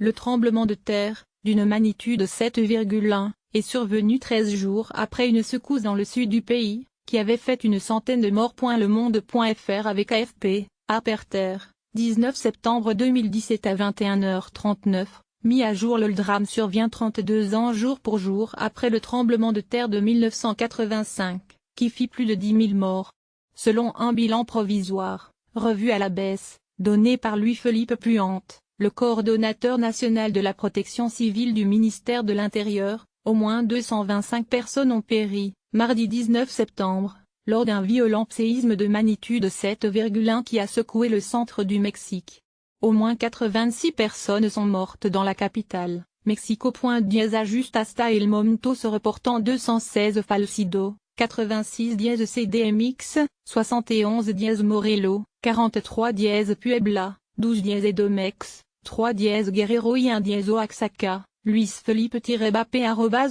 Le tremblement de terre, d'une magnitude 7,1, est survenu 13 jours après une secousse dans le sud du pays, qui avait fait une centaine de morts. LeMonde.fr avec AFP, Aperter, 19 septembre 2017 à 21h39, mis à jour. Le drame survient 32 ans jour pour jour après le tremblement de terre de 1985, qui fit plus de 10 000 morts. Selon un bilan provisoire, revu à la baisse, donné par Louis-Philippe Puante, le coordonnateur national de la protection civile du ministère de l'Intérieur, au moins 225 personnes ont péri, mardi 19 septembre, lors d'un violent séisme de magnitude 7,1 qui a secoué le centre du Mexique. Au moins 86 personnes sont mortes dans la capitale, Mexico. Ajuste hasta el momento se reportant 216 falcidos, 86 CDMX, 71 Morelos, 43 Puebla, 12 Edomex, 3 Guerrero y 1 Oaxaca. Luis-Philippe-Bappé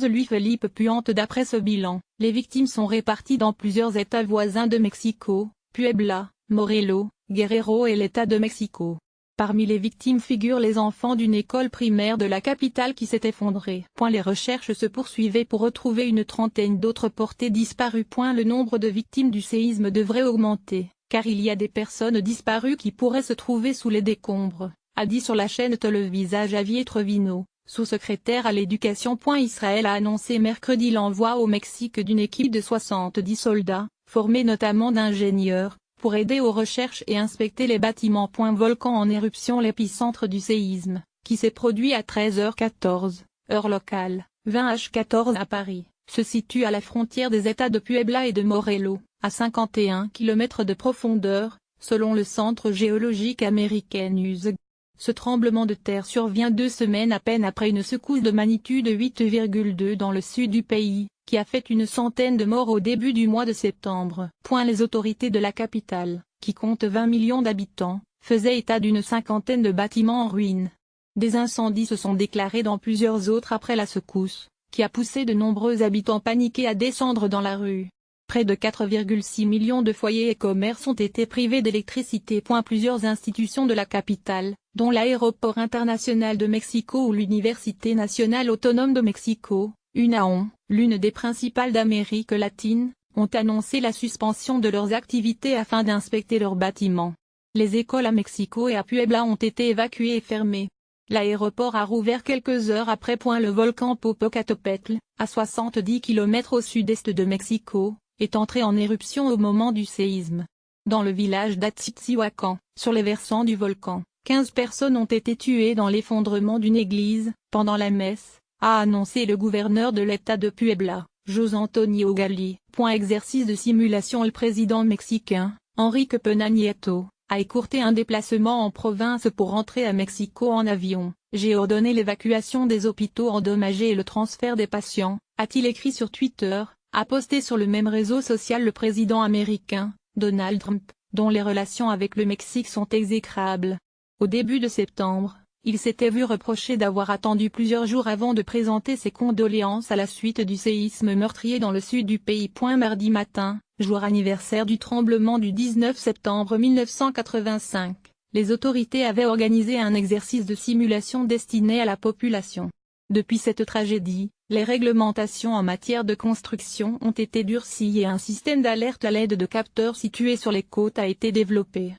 Louis-Philippe Puante. D'après ce bilan, les victimes sont réparties dans plusieurs États voisins de Mexico, Puebla, Morelos, Guerrero et l'État de Mexico. Parmi les victimes figurent les enfants d'une école primaire de la capitale qui s'est effondrée. Les recherches se poursuivaient pour retrouver une trentaine d'autres portées disparues. Le nombre de victimes du séisme devrait augmenter, car il y a des personnes disparues qui pourraient se trouver sous les décombres, a dit sur la chaîne télévisée Javier Trevino, sous-secrétaire à l'éducation. Israël a annoncé mercredi l'envoi au Mexique d'une équipe de 70 soldats, formés notamment d'ingénieurs, pour aider aux recherches et inspecter les bâtiments. Volcan en éruption. L'épicentre du séisme, qui s'est produit à 13h14, heure locale, 20h14 à Paris, se situe à la frontière des États de Puebla et de Morelos, à 51 km de profondeur, selon le Centre géologique américain USG. Ce tremblement de terre survient 2 semaines à peine après une secousse de magnitude 8,2 dans le sud du pays, qui a fait une centaine de morts au début du mois de septembre. Les autorités de la capitale, qui compte 20 millions d'habitants, faisaient état d'une cinquantaine de bâtiments en ruine. Des incendies se sont déclarés dans plusieurs autres après la secousse, qui a poussé de nombreux habitants paniqués à descendre dans la rue. Près de 4,6 millions de foyers et commerces ont été privés d'électricité. Plusieurs institutions de la capitale, dont l'aéroport international de Mexico ou l'Université nationale autonome de Mexico, UNAM, l'une des principales d'Amérique latine, ont annoncé la suspension de leurs activités afin d'inspecter leurs bâtiments. Les écoles à Mexico et à Puebla ont été évacuées et fermées. L'aéroport a rouvert quelques heures après. Le volcan Popocatépetl, à 70 km au sud-est de Mexico, est entré en éruption au moment du séisme. Dans le village d'Atzitzihuacan, sur les versants du volcan, 15 personnes ont été tuées dans l'effondrement d'une église, pendant la messe, a annoncé le gouverneur de l'État de Puebla, José Antonio Gali. Exercice de simulation. Le président mexicain, Enrique Peña Nieto, a écourté un déplacement en province pour rentrer à Mexico en avion. J'ai ordonné l'évacuation des hôpitaux endommagés et le transfert des patients, a-t-il écrit sur Twitter, a posté sur le même réseau social le président américain, Donald Trump, dont les relations avec le Mexique sont exécrables. Au début de septembre, il s'était vu reprocher d'avoir attendu plusieurs jours avant de présenter ses condoléances à la suite du séisme meurtrier dans le sud du pays. Mardi matin, jour anniversaire du tremblement du 19 septembre 1985, les autorités avaient organisé un exercice de simulation destiné à la population. Depuis cette tragédie, les réglementations en matière de construction ont été durcies et un système d'alerte à l'aide de capteurs situés sur les côtes a été développé.